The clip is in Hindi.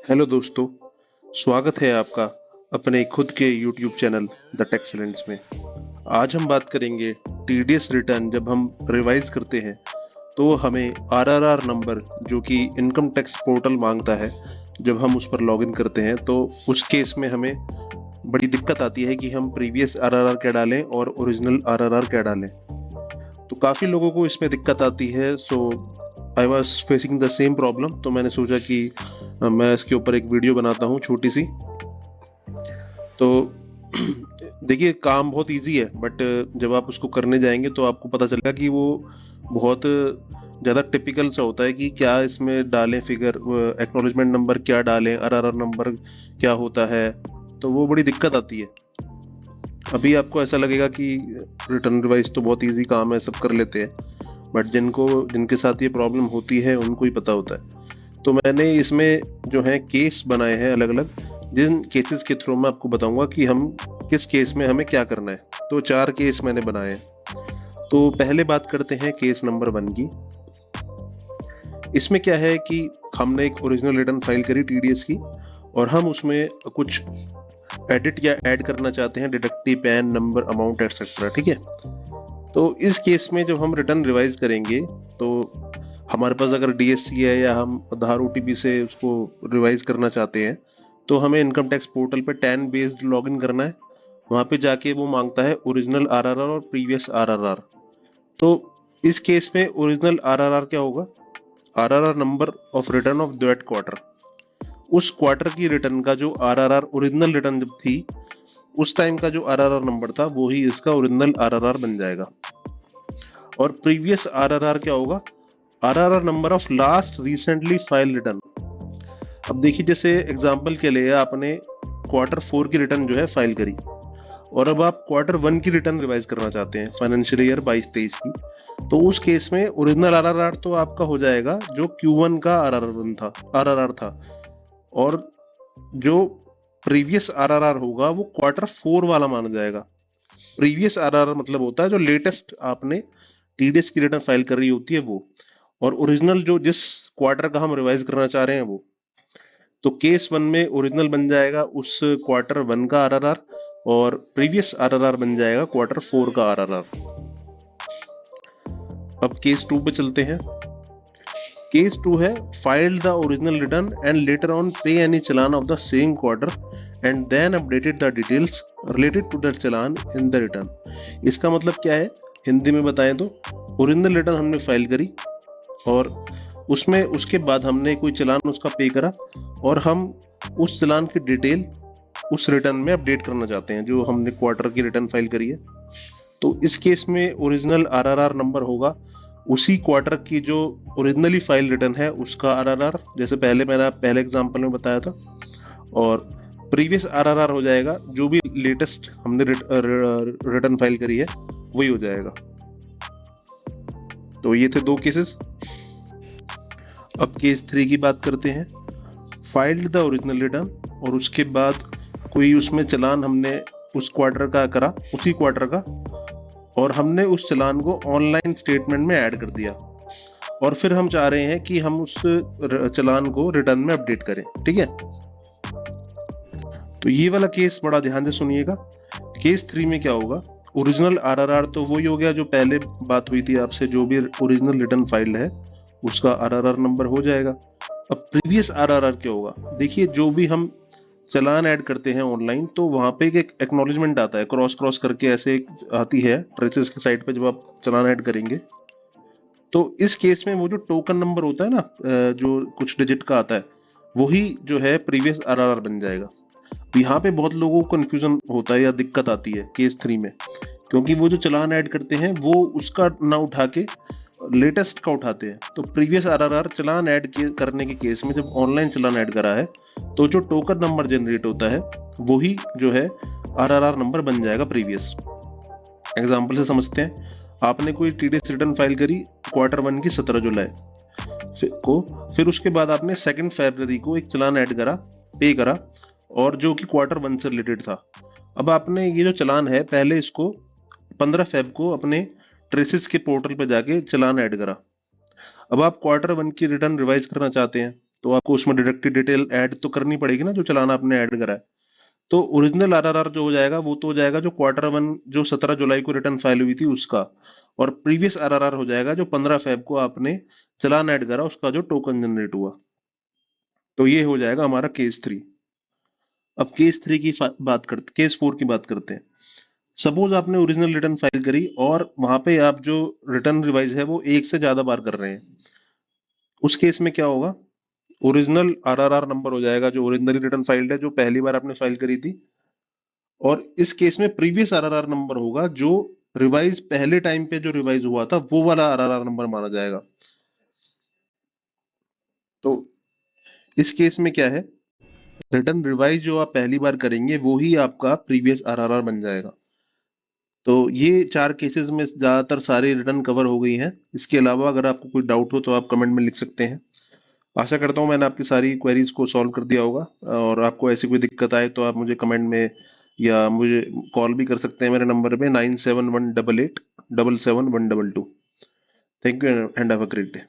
हेलो दोस्तों, स्वागत है आपका अपने खुद के YouTube चैनल द टेक्सलेंस में। आज हम बात करेंगे टीडीएस रिटर्न जब हम रिवाइज करते हैं तो हमें आरआरआर नंबर जो कि इनकम टैक्स पोर्टल मांगता है। जब हम उस पर लॉगिन करते हैं तो उस केस में हमें बड़ी दिक्कत आती है कि हम प्रीवियस आरआरआर क्या डालें और ओरिजिनल आरआरआर क्या डालें। तो काफ़ी लोगों को इसमें दिक्कत आती है। So I was facing the same problem, तो मैंने सोचा कि मैं इसके ऊपर एक वीडियो बनाता हूँ छोटी सी। तो देखिए, काम बहुत इजी है, बट जब आप उसको करने जाएंगे तो आपको पता चलेगा कि वो बहुत ज़्यादा टिपिकल सा होता है कि क्या इसमें डालें, फिगर एक्नॉलेजमेंट नंबर क्या डालें, आरआरआर नंबर क्या होता है। तो वो बड़ी दिक्कत आती है। अभी आपको ऐसा लगेगा कि रिटर्न रिवाइज तो बहुत इजी काम है, सब कर लेते हैं, बट जिनके साथ ये प्रॉब्लम होती है उनको ही पता होता है। तो मैंने इसमें जो है केस बनाए हैं अलग अलग, जिन केसेस के थ्रू मैं आपको बताऊंगा कि हम किस केस में हमें क्या करना है। तो 4 केस मैंने बनाए हैं। तो पहले बात करते हैं केस नंबर 1 की। इसमें क्या है कि हमने एक ओरिजिनल रिटर्न फाइल करी टीडीएस की, और हम उसमें कुछ एडिट या ऐड करना चाहते हैं, deductive, pan number, amount etcetera. ठीक है। तो इस केस में जब हम रिटर्न रिवाइज करेंगे तो हमारे पास अगर डीएससी है या हम आधार ओटीपी से उसको रिवाइज करना चाहते हैं तो हमें इनकम टैक्स पोर्टल पे टैन बेस्ड लॉगिन करना है। वहां पे जाके वो मांगता है ओरिजिनल आरआरआर और प्रीवियस आरआरआर। तो इस केस में ओरिजिनल आरआरआर क्या होगा? RRR number of return of that quarter. उस क्वार्टर की रिटर्न का जो आरआरआर ओरिजिनल रिटर्न जब थी उस टाइम का जो आरआरआर नंबर था वो ही इसका ओरिजिनल आरआरआर बन जाएगा। और प्रीवियस आरआरआर क्या होगा? RRR number of last recently file return. अब देखिए, जैसे एग्जांपल के लिए आपने Q4 की रिटर्न जो है फाइल करी, और अब आप Q1 की रिटर्न रिवाइज करना चाहते हैं फाइनेंशियल ईयर 22-23 की। तो उस केस में ओरिजिनल आरआरआर तो आपका हो जाएगा जो Q1 का आरआरआर था, और जो प्रीवियस आरआरआर होगा वो Q4 वाला माना जाएगा। प्रीवियस आरआरआर मतलब होता है जो लेटेस्ट आपने टीडीएस की रिटर्न फाइल कर रही होती है वो, और ओरिजिनल जो जिस क्वार्टर का हम रिवाइज करना चाह रहे हैं वो। तो केस 1 में ओरिजिनल बन जाएगा उस Q1 का आरआरआर, और प्रीवियस आरआरआर बन जाएगा Q4 का आरआरआर। अब केस 2 पे चलते हैं। केस 2 है file the original return and later on pay any challan of the same quarter and then updated the details related to that challan in the return. इसका मतलब क्या है हिंदी में बताएं तो? ओरिजिनल रिटर्न हमने फाइल करी और उसमें उसके बाद हमने कोई चालान उसका पे करा, और हम उस चालान की डिटेल उस रिटर्न में अपडेट करना चाहते हैं जो हमने क्वार्टर की रिटर्न फाइल करी है। तो इस केस में ओरिजिनल आरआरआर नंबर होगा उसी क्वार्टर की जो ओरिजिनली फाइल रिटर्न है उसका आरआरआर, जैसे मैंने पहले एग्जांपल में बताया था। और प्रीवियस आरआरआर हो जाएगा जो भी लेटेस्ट हमने रिटर्न फाइल करी है वही हो जाएगा। तो ये थे 2 केसेस। अब केस 3 की बात करते हैं। फाइल्ड द ओरिजिनल रिटर्न, और उसके बाद कोई उसमें चालान हमने उस क्वार्टर का करा, उसी क्वार्टर का, और हमने उस चालान को ऑनलाइन स्टेटमेंट में ऐड कर दिया, और फिर हम चाह रहे हैं कि हम उस चालान को रिटर्न में अपडेट करें। ठीक है। तो ये वाला केस बड़ा ध्यान से सुनिएगा। केस 3 में क्या होगा? ओरिजिनल आरआरआर तो वही हो गया जो पहले बात हुई थी आपसे, जो भी ओरिजिनल रिटर्न फाइल है उसका आरआरआर नंबर हो जाएगा। अब प्रीवियस आरआरआर क्या होगा? देखिए, जो भी हम चालान ऐड करते हैं ऑनलाइन तो वहां पे एक एक्नॉलेजमेंट आता है, क्रॉस क्रॉस करके ऐसे आती है ट्रेसेस की साइड पे जब आप चालान ऐड करेंगे। तो इस केस में वो जो टोकन नंबर होता है ना, जो कुछ डिजिट का आता है, वही जो है प्रीवियस आरआरआर बन जाएगा। तो यहाँ पे बहुत लोगों को कंफ्यूजन होता है या दिक्कत आती है केस 3 में, क्योंकि वो जो चालान ऐड करते हैं वो उसका ना उठा के लेटेस्ट का उठाते हैं। तो प्रीवियस आरआरआर चालान ऐड करने के केस में जब ऑनलाइन चालान ऐड करा है तो जो टोकन नंबर जनरेट होता है वही जो है आरआरआर नंबर बन जाएगा प्रीवियस। एग्जाम्पल से समझते हैं। आपने कोई टीडीएस रिटर्न फाइल करी Q1 की 17 जुलाई फिर उसके बाद आपने 2 फरवरी को एक चालान ऐड करा, पे करा, और जो कि Q1 से रिलेटेड था। अब आपने ये जो चालान है पहले इसको 15 फेब को अपने ट्रेसिस के पोर्टल पर जाके चालान ऐड करा। अब आप Q1 की रिटर्न रिवाइज करना चाहते हैं तो आपको उसमें डिडक्टिव डिटेल ऐड तो करनी पड़ेगी ना, जो चालान आपने ऐड करा है। तो ओरिजिनल आरआरआर जो हो जाएगा वो तो हो जाएगा जो Q1 जो 17 जुलाई को रिटर्न फाइल हुई थी उसका, और प्रीवियस आरआरआर हो जाएगा जो 15 फेब को आपने चालान ऐड करा उसका, जो टोकन जनरेट हुआ। तो ये हो जाएगा हमारा केस 3। अब केस 3 की बात करते, केस 4 की बात करते हैं। सपोज आपने ओरिजिनल रिटर्न फाइल करी और वहां पे आप जो रिटर्न रिवाइज है वो एक से ज्यादा बार कर रहे हैं। उस केस में क्या होगा, ओरिजिनल आरआरआर नंबर हो जाएगा जो ओरिजिनली रिटर्न फाइल्ड है, जो पहली बार आपने फाइल करी थी, और इस केस में प्रीवियस आरआरआर नंबर होगा जो रिवाइज पहले टाइम पे जो रिवाइज हुआ था वो वाला आरआरआर नंबर माना जाएगा। तो इस केस में क्या है, रिटर्न रिवाइज जो आप पहली बार करेंगे वो ही आपका प्रीवियस आरआरआर बन जाएगा। तो ये 4 केसेस में ज्यादातर सारी रिटर्न कवर हो गई हैं। इसके अलावा अगर आपको कोई डाउट हो तो आप कमेंट में लिख सकते हैं। आशा करता हूँ मैंने आपकी सारी क्वेरीज को सॉल्व कर दिया होगा, और आपको ऐसी कोई दिक्कत आए तो आप मुझे कमेंट में या मुझे कॉल भी कर सकते हैं मेरे नंबर पे 9718877122। Thank you and have a great day.